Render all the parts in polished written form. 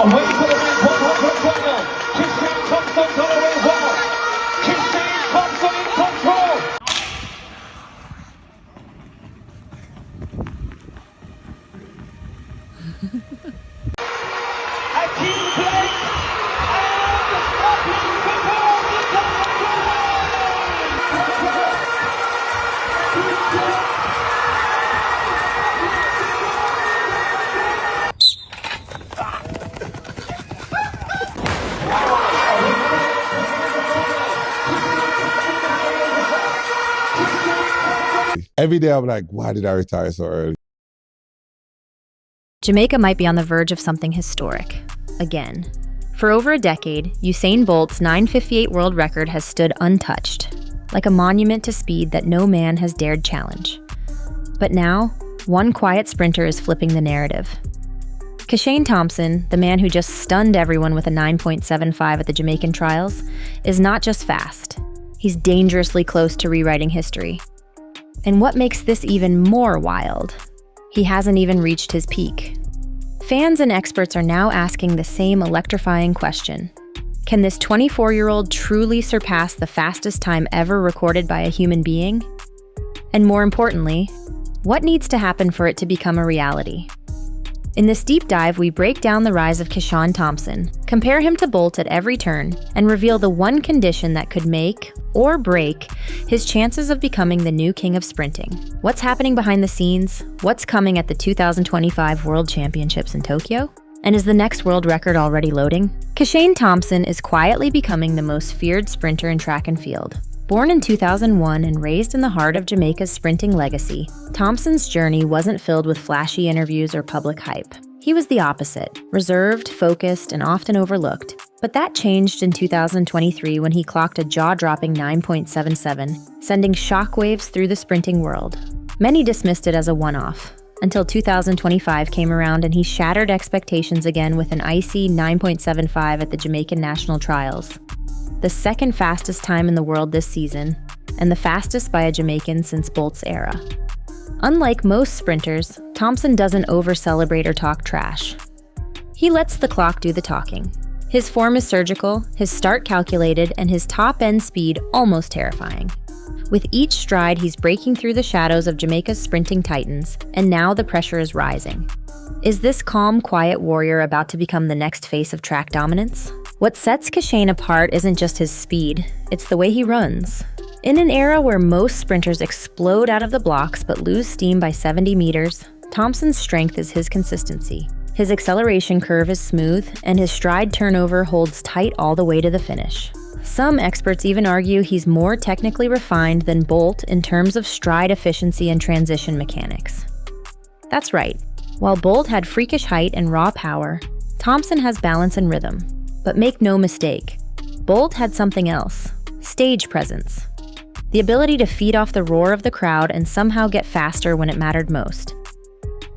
Away for the next 100 final. Kishane Thompson got away well. Kishane Thompson in control. A team play and opening football Every day I'm like, why did I retire so early? Jamaica might be on the verge of something historic. Again. For over a decade, Usain Bolt's 9:58 world record has stood untouched, like a monument to speed that no man has dared challenge. But now, one quiet sprinter is flipping the narrative. Kishane Thompson, the man who just stunned everyone with a 9.75 at the Jamaican trials, is not just fast. He's dangerously close to rewriting history. And what makes this even more wild? He hasn't even reached his peak. Fans and experts are now asking the same electrifying question. Can this 24-year-old truly surpass the fastest time ever recorded by a human being? And more importantly, what needs to happen for it to become a reality? In this deep dive, we break down the rise of Kishane Thompson, compare him to Bolt at every turn, and reveal the one condition that could make or break his chances of becoming the new king of sprinting. What's happening behind the scenes? What's coming at the 2025 World Championships in Tokyo? And is the next world record already loading? Kishane Thompson is quietly becoming the most feared sprinter in track and field. Born in 2001 and raised in the heart of Jamaica's sprinting legacy, Thompson's journey wasn't filled with flashy interviews or public hype. He was the opposite, reserved, focused, and often overlooked. But that changed in 2023 when he clocked a jaw-dropping 9.77, sending shockwaves through the sprinting world. Many dismissed it as a one-off, until 2025 came around and he shattered expectations again with an icy 9.75 at the Jamaican national trials. The second fastest time in the world this season, and the fastest by a Jamaican since Bolt's era. Unlike most sprinters, Thompson doesn't over-celebrate or talk trash. He lets the clock do the talking. His form is surgical, his start calculated, and his top-end speed almost terrifying. With each stride, he's breaking through the shadows of Jamaica's sprinting titans, and now the pressure is rising. Is this calm, quiet warrior about to become the next face of track dominance? What sets Kishane apart isn't just his speed, it's the way he runs. In an era where most sprinters explode out of the blocks but lose steam by 70 meters, Thompson's strength is his consistency. His acceleration curve is smooth, and his stride turnover holds tight all the way to the finish. Some experts even argue he's more technically refined than Bolt in terms of stride efficiency and transition mechanics. That's right. While Bolt had freakish height and raw power, Thompson has balance and rhythm. But make no mistake, Bolt had something else: stage presence. The ability to feed off the roar of the crowd and somehow get faster when it mattered most.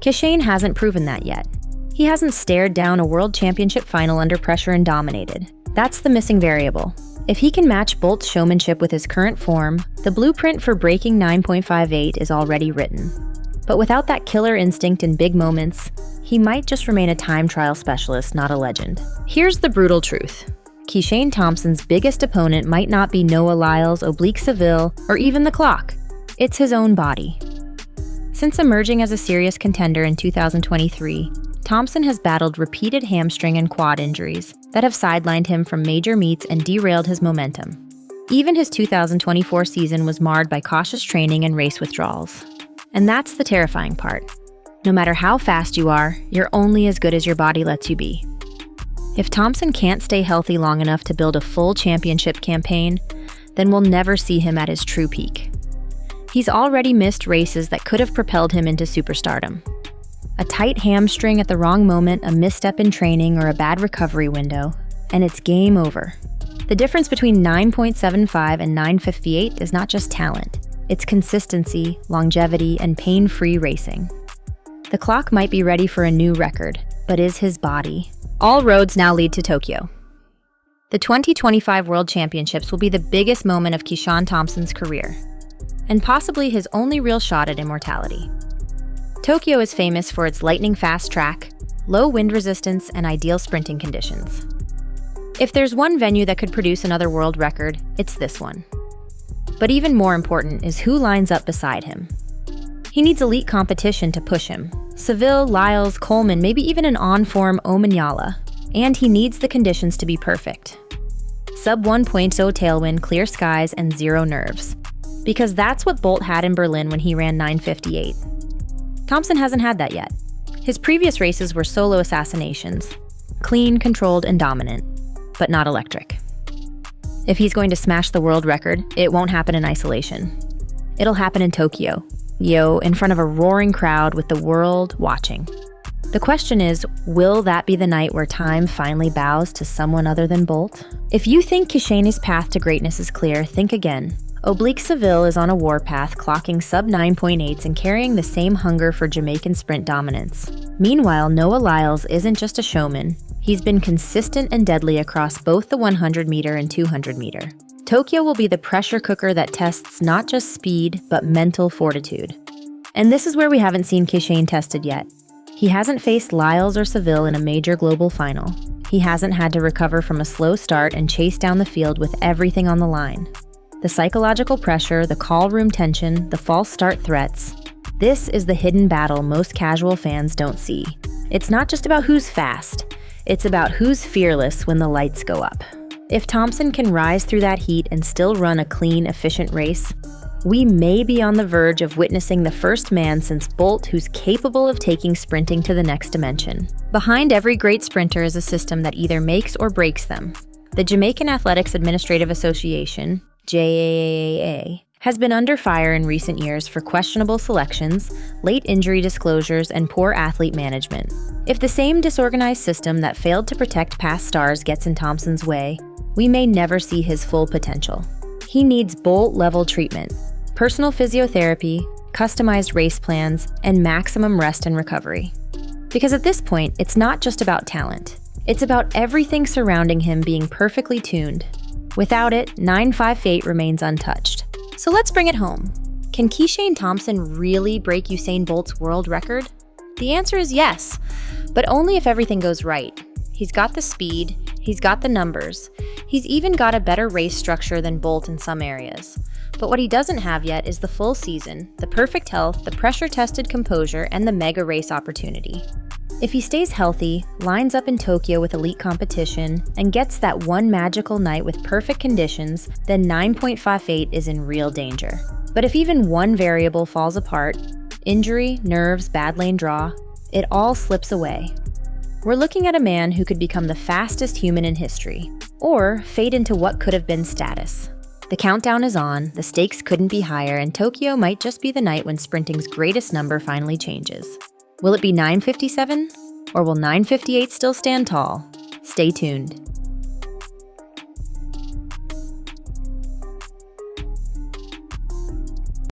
Kishane hasn't proven that yet. He hasn't stared down a world championship final under pressure and dominated. That's the missing variable. If he can match Bolt's showmanship with his current form, the blueprint for breaking 9.58 is already written. But without that killer instinct in big moments, he might just remain a time trial specialist, not a legend. Here's the brutal truth. Kishane Thompson's biggest opponent might not be Noah Lyles, Oblique Seville, or even the clock. It's his own body. Since emerging as a serious contender in 2023, Thompson has battled repeated hamstring and quad injuries that have sidelined him from major meets and derailed his momentum. Even his 2024 season was marred by cautious training and race withdrawals. And that's the terrifying part. No matter how fast you are, you're only as good as your body lets you be. If Thompson can't stay healthy long enough to build a full championship campaign, then we'll never see him at his true peak. He's already missed races that could have propelled him into superstardom. A tight hamstring at the wrong moment, a misstep in training, or a bad recovery window, and it's game over. The difference between 9.75 and 9.58 is not just talent. It's consistency, longevity, and pain-free racing. The clock might be ready for a new record, but is his body? All roads now lead to Tokyo. The 2025 World Championships will be the biggest moment of Kishane Thompson's career, and possibly his only real shot at immortality. Tokyo is famous for its lightning-fast track, low wind resistance, and ideal sprinting conditions. If there's one venue that could produce another world record, it's this one. But even more important is who lines up beside him. He needs elite competition to push him. Seville, Lyles, Coleman, maybe even an on-form Omanyala. And he needs the conditions to be perfect. Sub 1.0 tailwind, clear skies, and zero nerves. Because that's what Bolt had in Berlin when he ran 9:58. Thompson hasn't had that yet. His previous races were solo assassinations. Clean, controlled, and dominant. But not electric. If he's going to smash the world record, it won't happen in isolation. It'll happen in Tokyo. In front of a roaring crowd with the world watching. The question is, will that be the night where time finally bows to someone other than Bolt? If you think Kishane's path to greatness is clear, think again. Oblique Seville is on a warpath, clocking sub 9.8s and carrying the same hunger for Jamaican sprint dominance. Meanwhile, Noah Lyles isn't just a showman. He's been consistent and deadly across both the 100-meter and 200-meter. Tokyo will be the pressure cooker that tests not just speed, but mental fortitude. And this is where we haven't seen Kishane tested yet. He hasn't faced Lyles or Seville in a major global final. He hasn't had to recover from a slow start and chase down the field with everything on the line. The psychological pressure, the call room tension, the false start threats. This is the hidden battle most casual fans don't see. It's not just about who's fast. It's about who's fearless when the lights go up. If Thompson can rise through that heat and still run a clean, efficient race, we may be on the verge of witnessing the first man since Bolt who's capable of taking sprinting to the next dimension. Behind every great sprinter is a system that either makes or breaks them. The Jamaican Athletics Administrative Association, JAAA, has been under fire in recent years for questionable selections, late injury disclosures, and poor athlete management. If the same disorganized system that failed to protect past stars gets in Thompson's way, we may never see his full potential. He needs Bolt-level treatment, personal physiotherapy, customized race plans, and maximum rest and recovery. Because at this point, it's not just about talent. It's about everything surrounding him being perfectly tuned. Without it, 9:58 remains untouched. So let's bring it home. Can Kishane Thompson really break Usain Bolt's world record? The answer is yes, but only if everything goes right. He's got the speed, he's got the numbers, he's even got a better race structure than Bolt in some areas. But what he doesn't have yet is the full season, the perfect health, the pressure-tested composure, and the mega race opportunity. If he stays healthy, lines up in Tokyo with elite competition, and gets that one magical night with perfect conditions, then 9.58 is in real danger. But if even one variable falls apart, injury, nerves, bad lane draw, it all slips away. We're looking at a man who could become the fastest human in history, or fade into what could have been status. The countdown is on, the stakes couldn't be higher, and Tokyo might just be the night when sprinting's greatest number finally changes. Will it be 9:57? Or will 9:58 still stand tall? Stay tuned.